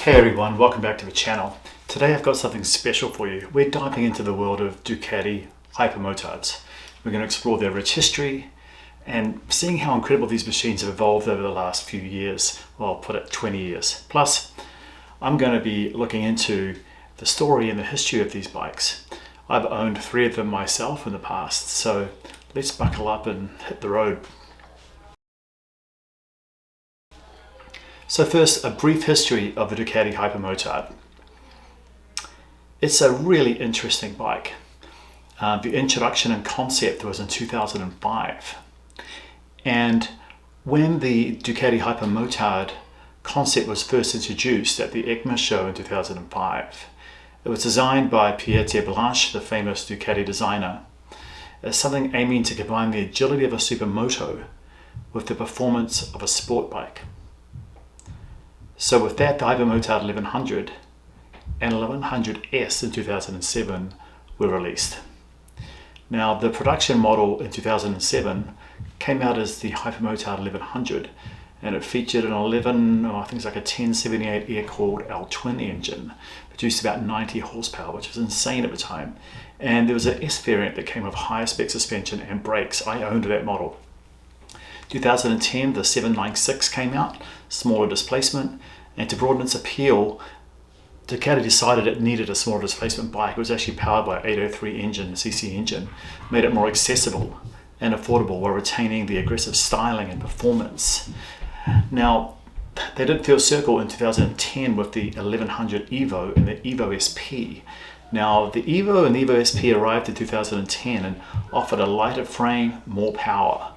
Hey everyone, welcome back to the channel. Today I've got something special for you. We're diving into the world of Ducati Hypermotards. We're going to explore their rich history and seeing how incredible these machines have evolved over the last few years. Well, I'll put it 20 years. Plus, I'm going to be looking into the story and the history of these bikes. I've owned 3 of them myself in the past, so let's buckle up and hit the road. So first, a brief history of the Ducati Hypermotard. It's a really interesting bike. The introduction and concept was in 2005. And when the Ducati Hypermotard concept was first introduced at the EICMA show in 2005, it was designed by Pierre Blanche, the famous Ducati designer, as something aiming to combine the agility of a supermoto with the performance of a sport bike. So with that, the Hypermotard 1100 and 1100S in 2007 were released. Now, the production model in 2007 came out as the Hypermotard 1100, and it featured an I think it's like a 1078 air-cooled L-twin engine, produced about 90 horsepower, which was insane at the time. And there was an S variant that came with higher spec suspension and brakes. I owned that model. 2010, the 796 came out, smaller displacement, and to broaden its appeal, Ducati decided it needed a smaller displacement bike. It was actually powered by an 803 cc engine, made it more accessible and affordable while retaining the aggressive styling and performance. Now, they did Field Circle in 2010 with the 1100 Evo and the Evo SP. Now, the Evo and the Evo SP arrived in 2010 and offered a lighter frame, more power.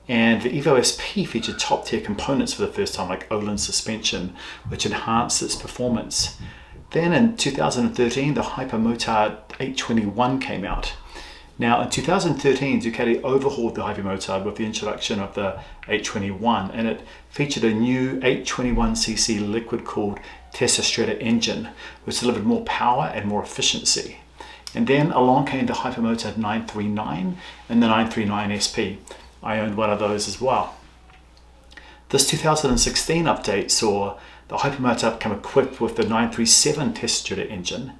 And the Evo SP featured top-tier components for the first time, like Öhlins suspension, which enhanced its performance. Then in 2013, the Hypermotard 821 came out. Now in 2013, Ducati overhauled the Hypermotard with the introduction of the 821, and it featured a new 821cc liquid-cooled Testastretta engine, which delivered more power and more efficiency. And then along came the Hypermotard 939 and the 939 SP. I owned one of those as well. This 2016 update saw the Hypermotard come equipped with the 937 Testastretta engine,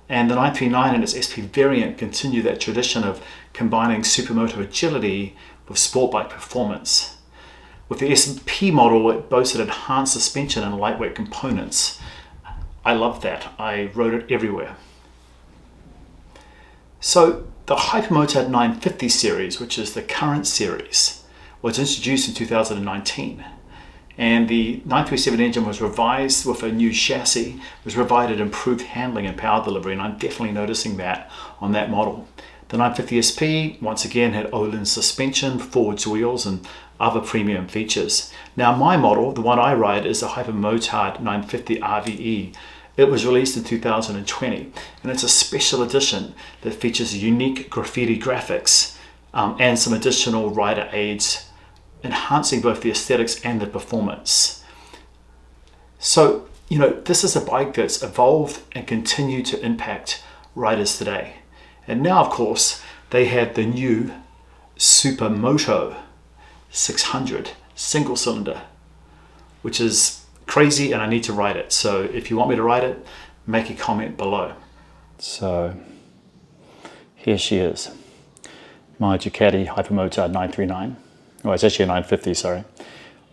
and the 939 and its SP variant continue that tradition of combining supermoto agility with sport bike performance. With the SP model, it boasted enhanced suspension and lightweight components. I love that. I rode it everywhere. So the Hypermotard 950 series, which is the current series, was introduced in 2019. And the 937 engine was revised with a new chassis, was provided improved handling and power delivery, and I'm definitely noticing that on that model. The 950 SP, once again, had Öhlins suspension, forwards wheels, and other premium features. Now my model, the one I ride, is the Hypermotard 950 RVE. It was released in 2020, and it's a special edition that features unique graffiti graphics and some additional rider aids, enhancing both the aesthetics and the performance. So, this is a bike that's evolved and continued to impact riders today. And now, of course, they have the new Supermoto 600 single cylinder, which is crazy, and I need to ride it. So if you want me to ride it, make a comment below. So here she is, my Ducati Hypermotard 939. Oh, it's actually a 950, sorry.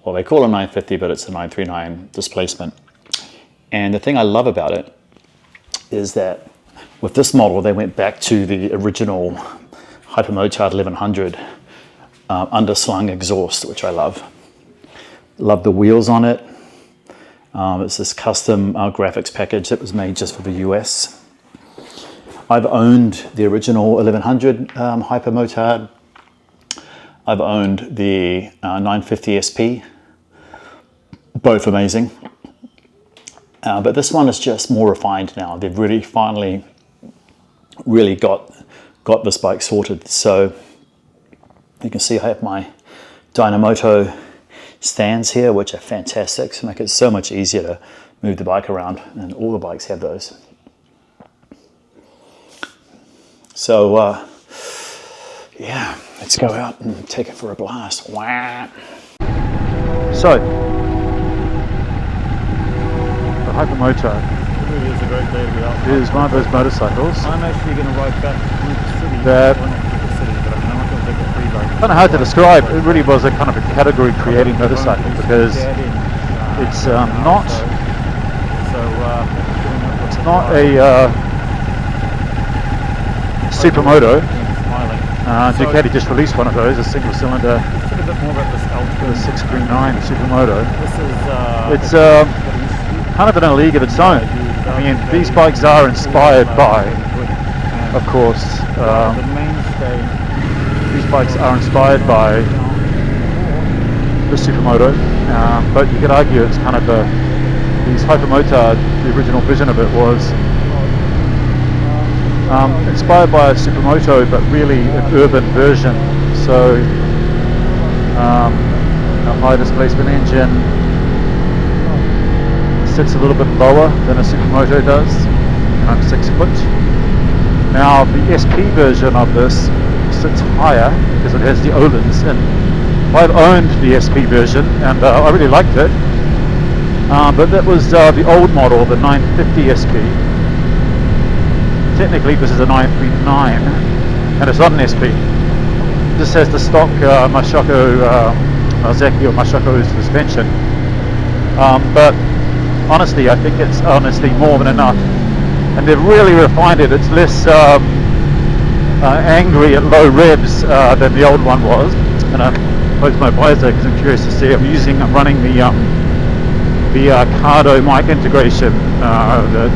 Well, they call it 950, but it's a 939 displacement. And the thing I love about it is that with this model, they went back to the original Hypermotard 1100 underslung exhaust, which I love. Love the wheels on it. It's this custom graphics package that was made just for the US. I've owned the original 1100 Hypermotard. I've owned the 950 SP, both amazing. But this one is just more refined now. They've really finally got this bike sorted. So you can see I have my Dynamoto stands here, which are fantastic, to make it so much easier to move the bike around, and all the bikes have those. So yeah, let's go out and take it for a blast. Wow. So the Hyper Motard. It really is a great day to be out. It is one of those motorcycles. I'm actually going to ride back through the city. That, well, not through the city, but I'm not going to take a free ride. I don't know how to describe. It really was a kind of a category creating motorcycle because it's not a supermoto. Ducati just released one of those, a single cylinder. Let's talk a bit more about this the 639 supermoto. This is It's kind of in a league of its own. I mean, these bikes are inspired by, of course, these bikes are inspired by the supermoto, but you could argue it's kind of these Hypermotard, the original vision of it was inspired by a supermoto, but really an urban version. So a high displacement engine, sits a little bit lower than a supermoto does, 6 foot. Now the SP version of this sits higher because it has the Olins, and I've owned the SP version and I really liked it, but that was the old model, the 950 SP. Technically this is a 939 and it's not an SP. This has the stock Marzecchi or Mashoko suspension, but honestly I think it's more than enough, and they've really refined it. It's less angry at low revs than the old one was, and I posed my visor because I'm curious to see. I'm running the Cardo mic integration that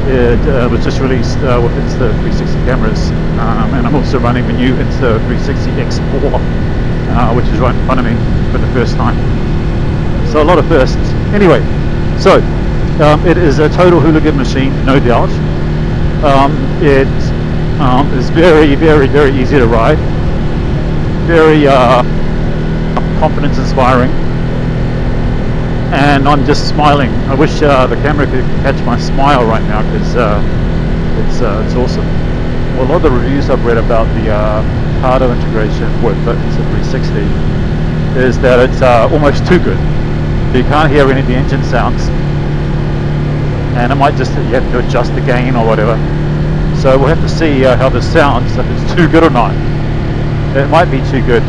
it was just released with Insta360 cameras, and I'm also running the new Insta360 X4, which is right in front of me for the first time. So a lot of firsts. Anyway, so it is a total hooligan machine, no doubt. It is very, very, very easy to ride. Very confidence inspiring. And I'm just smiling. I wish the camera could catch my smile right now because it's awesome. Well, a lot of the reviews I've read about the Cardo integration with the Insta360 is that it's almost too good. You can't hear any of the engine sounds, and it might just, you have to adjust the gain or whatever. So we'll have to see how this sounds, if it's too good or not. It might be too good.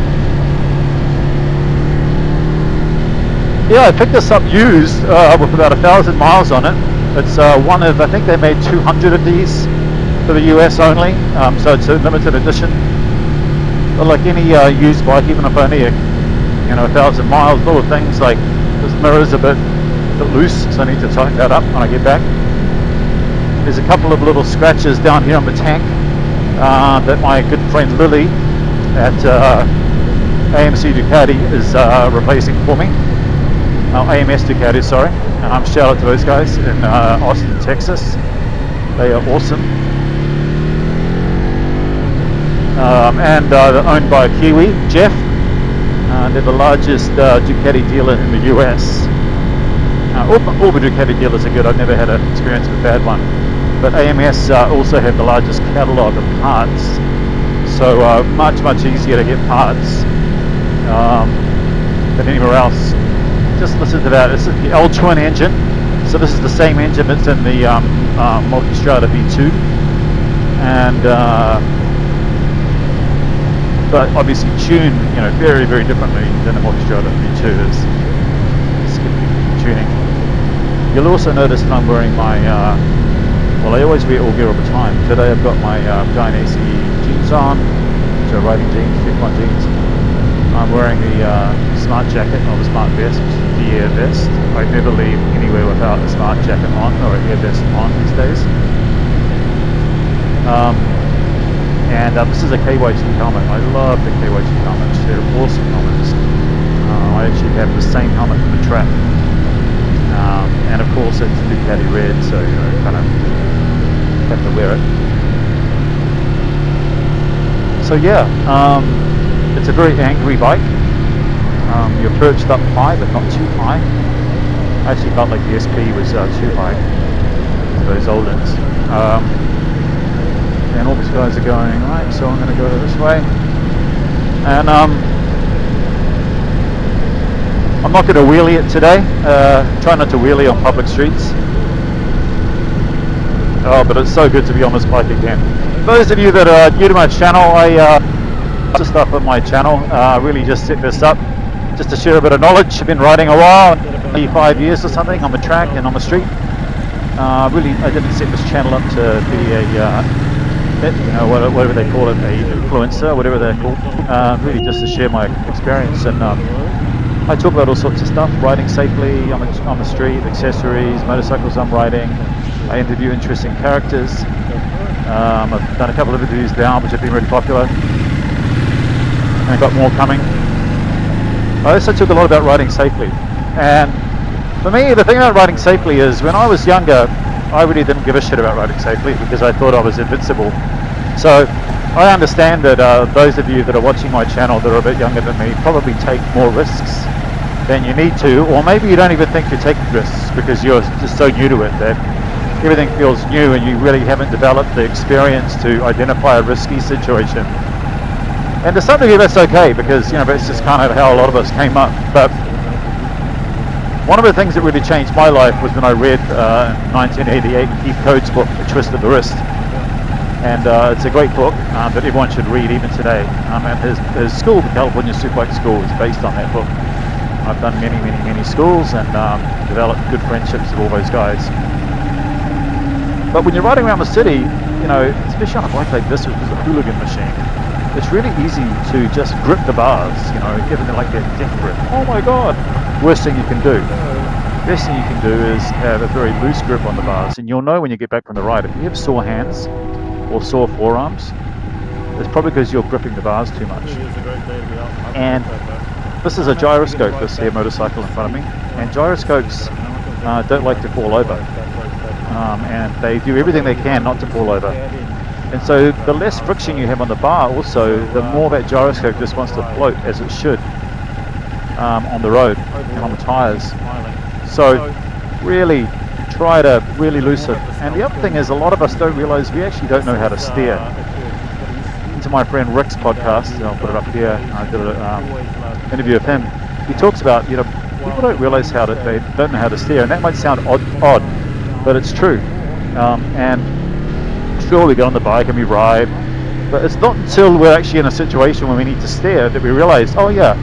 Yeah, I picked this up used with about 1,000 miles on it. It's one of, I think they made 200 of these for the US only, so it's a limited edition. But like any used bike, even if only 1,000 miles, little things like this mirror's a bit loose, so I need to tighten that up when I get back. There's a couple of little scratches down here on the tank that my good friend Lily at AMC Ducati is replacing for me. AMS Ducati, sorry. Shout out to those guys in Austin, Texas. They are awesome. And they're owned by a Kiwi, Jeff. They're the largest Ducati dealer in the US. All the Ducati dealers are good. I've never had an experience with a bad one. But AMS also have the largest catalogue of parts. So much easier to get parts than anywhere else. Just listen to that. This is the L-twin engine. So this is the same engine that's in the Multistrada V2. And but obviously tuned, very, very differently than the Multistrada V2 is. Tuning. You'll also notice that I'm wearing my, well, I always wear all gear all the time. Today I've got my Guyanese jeans on, which are riding jeans, F1 jeans. I'm wearing the smart jacket, or the smart vest, the air vest. I never leave anywhere without a smart jacket on, or an air vest on these days. And this is a KYT helmet. I love the KYT helmets. They're awesome helmets. I actually have the same helmet for the track. And of course it's Ducati red, so kind of have to wear it. So yeah, it's a very angry bike. You're perched up high, but not too high. I actually felt like the SP was too high for those old ones. And all these guys are going right, so I'm going to go this way. And I'm not going to wheelie it today. Try not to wheelie on public streets. Oh, but it's so good to be on this bike again. For those of you that are new to my channel, I just up on my channel, really just set this up just to share a bit of knowledge. I've been riding a while, 5 years or something, on the track and on the street. Really, I didn't set this channel up to be a, whatever they call it, a influencer, whatever they're called. Really just to share my experience, and I talk about all sorts of stuff, riding safely on the street, accessories, motorcycles I'm riding. I interview interesting characters. I've done a couple of interviews now, which have been really popular, and I've got more coming. I also talk a lot about riding safely, and for me, the thing about riding safely is, when I was younger, I really didn't give a shit about riding safely because I thought I was invincible. So I understand that those of you that are watching my channel that are a bit younger than me probably take more risks than you need to, or maybe you don't even think you're taking risks because you're just so new to it that everything feels new and you really haven't developed the experience to identify a risky situation. And to some degree that's okay, because that's just kind of how a lot of us came up. But one of the things that really changed my life was when I read 1988 Keith Coates' book, The Twist of the Wrist. And it's a great book that everyone should read even today. And his school, the California Superbike School, is based on that book. I've done many schools and developed good friendships with all those guys. But when you're riding around the city, especially on a bike like this, which is a hooligan machine, it's really easy to just grip the bars, give them like that death grip. Oh my god! Worst thing you can do. Best thing you can do is have a very loose grip on the bars, and you'll know when you get back from the ride. If you have sore hands or sore forearms, it's probably because you're gripping the bars too much. And this is a gyroscope, this here motorcycle in front of me, and gyroscopes don't like to fall over, and they do everything they can not to fall over. And so the less friction you have on the bar, also the more that gyroscope just wants to float, as it should, on the road and on the tires. So really try to really loosen. And the other thing is, a lot of us don't realize we actually don't know how to steer. To my friend Rick's podcast, and I'll put it up here, I did an interview with him. He talks about, people don't realize they don't know how to steer, and that might sound odd, but it's true. And sure, we get on the bike and we ride, but it's not until we're actually in a situation where we need to steer that we realize, oh yeah,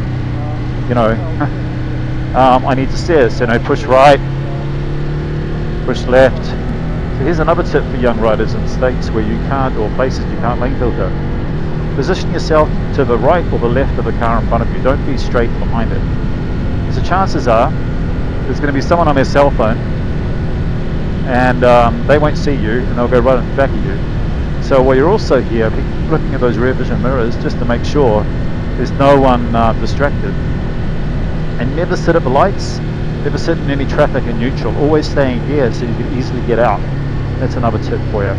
I need to steer. So push right, push left. So here's another tip for young riders in states where you can't, or places you can't lane filter. Position yourself to the right or the left of the car in front of you. Don't be straight behind it. So chances are there's going to be someone on their cell phone, and they won't see you, and they'll go right in the back of you. So while you're also here, looking at those rear vision mirrors just to make sure there's no one distracted. And never sit at the lights, never sit in any traffic in neutral. Always stay in gear so you can easily get out. That's another tip for you.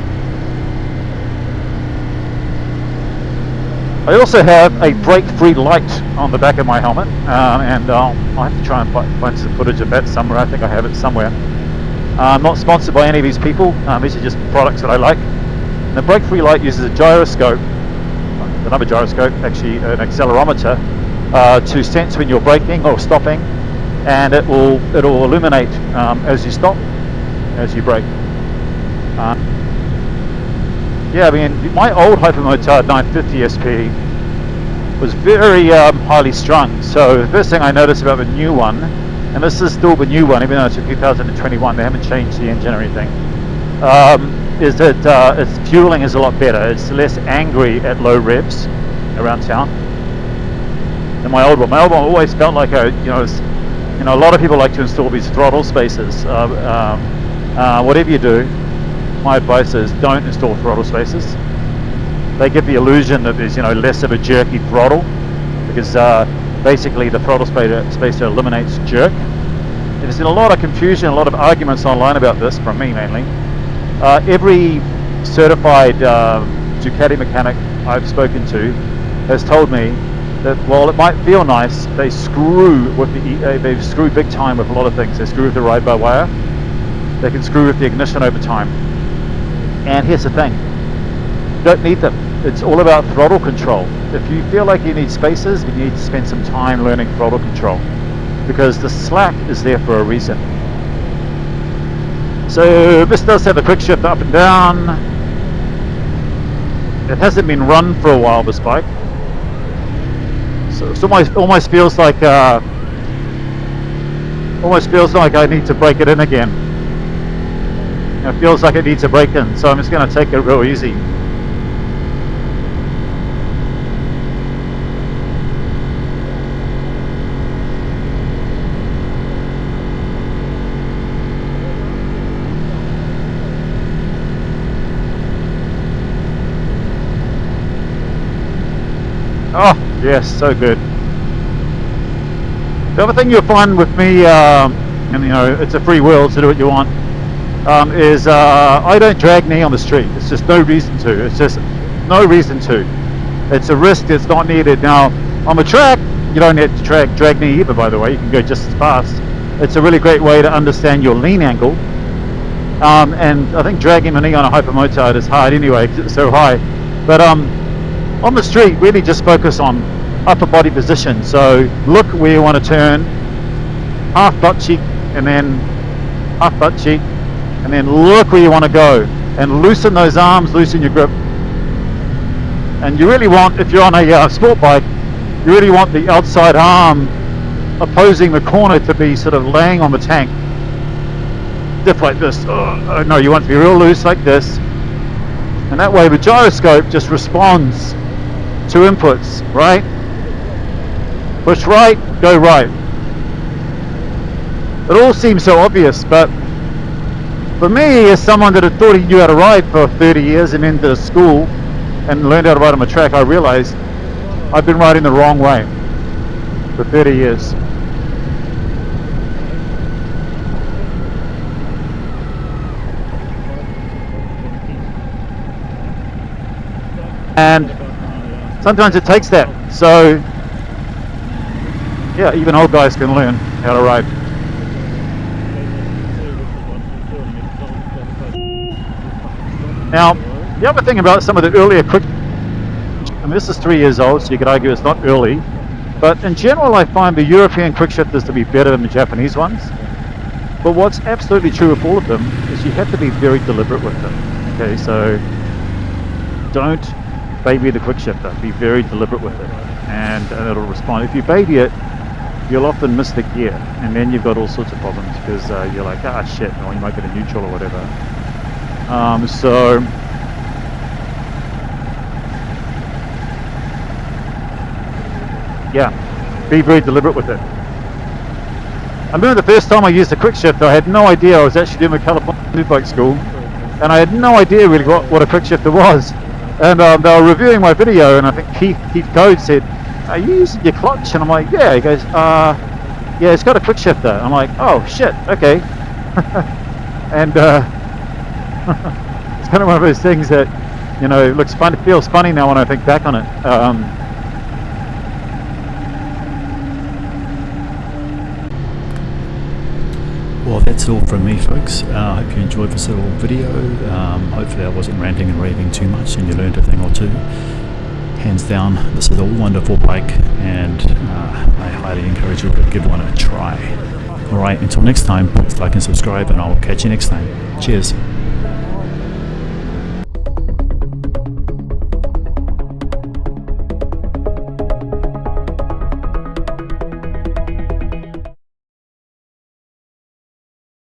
I also have a brake-free light on the back of my helmet, and I'll have to try and find some footage of that somewhere. I think I have it somewhere. I'm not sponsored by any of these people. These are just products that I like. And the brake-free light uses a gyroscope, another gyroscope, actually an accelerometer, to sense when you're braking or stopping, and it'll illuminate as you stop, as you brake. My old Hypermotard 950 SP was very highly strung. So the first thing I noticed about the new one, and this is still the new one, even though it's a 2021, they haven't changed the engine or anything, is that its fueling is a lot better. It's less angry at low revs around town than my old one. My old one always felt like a lot of people like to install these throttle spaces. Whatever you do, my advice is don't install throttle spaces. They give the illusion that there's less of a jerky throttle, because basically the throttle spacer eliminates jerk. There's been a lot of confusion, a lot of arguments online about this from me mainly. Every certified Ducati mechanic I've spoken to has told me that while it might feel nice, they screw with they screw big time with a lot of things. They screw with the ride by wire. They can screw with the ignition over time. And here's the thing, you don't need them. It's all about throttle control. If you feel like you need spacers, you need to spend some time learning throttle control. because the slack is there for a reason. So this does have a quick shift up and down. It hasn't been run for a while, this bike, so it almost feels like I need to break it in again. It feels like it needs a break in, so I'm just going to take it real easy. Oh yes, so good. The other thing you'll find with me, and you know, it's a free world, so do what you want, is I don't drag knee on the street. It's just no reason to. It's just no reason to. It's a risk that's not needed. Now, on the track, you don't need to drag knee either, by the way. You can go just as fast. It's a really great way to understand your lean angle. And I think dragging the knee on a Hypermotard is hard anyway, because it's so high. But on the street, really just focus on upper body position. So look where you want to turn, half butt cheek, and then half butt cheek, and then look where you want to go, and loosen those arms, loosen your grip. And you really want, if you're on a sport bike, you really want the outside arm opposing the corner to be sort of laying on the tank, stiff like this. No, you want it to be real loose like this, and that way the gyroscope just responds to inputs, right? Push right, go right. It all seems so obvious, but for me, as someone that had thought he knew how to ride for 30 years and into school and learned how to ride on a track, I realized I've been riding the wrong way for 30 years. And sometimes it takes that. So yeah, even old guys can learn how to ride. Now, the other thing about some of the earlier quick, I mean, this is 3 years old, so you could argue it's not early, but in general I find the European quick shifters to be better than the Japanese ones. But what's absolutely true of all of them is you have to be very deliberate with them. Okay, so don't baby the quick shifter, be very deliberate with it, and it'll respond. If you baby it, you'll often miss the gear, and then you've got all sorts of problems, because you're like, ah shit, or you might get a neutral or whatever. So yeah, be very deliberate with it. I remember the first time I used a quick shifter, I had no idea. I was actually doing my California bike school, and I had no idea really what a quick shifter was. And they were reviewing my video, and I think Keith Code said, "Are you using your clutch?" And I'm like, "Yeah." He goes, "Yeah, it's got a quick shifter." I'm like, "Oh shit, okay." And it's kind of one of those things that, you know, looks fun. It feels funny now when I think back on it. Well, that's all from me, folks. I hope you enjoyed this little video. Hopefully I wasn't ranting and raving too much and you learned a thing or two. Hands down, this is a wonderful bike, and I highly encourage you to give one a try. Alright, until next time, please like and subscribe, and I'll catch you next time. Cheers.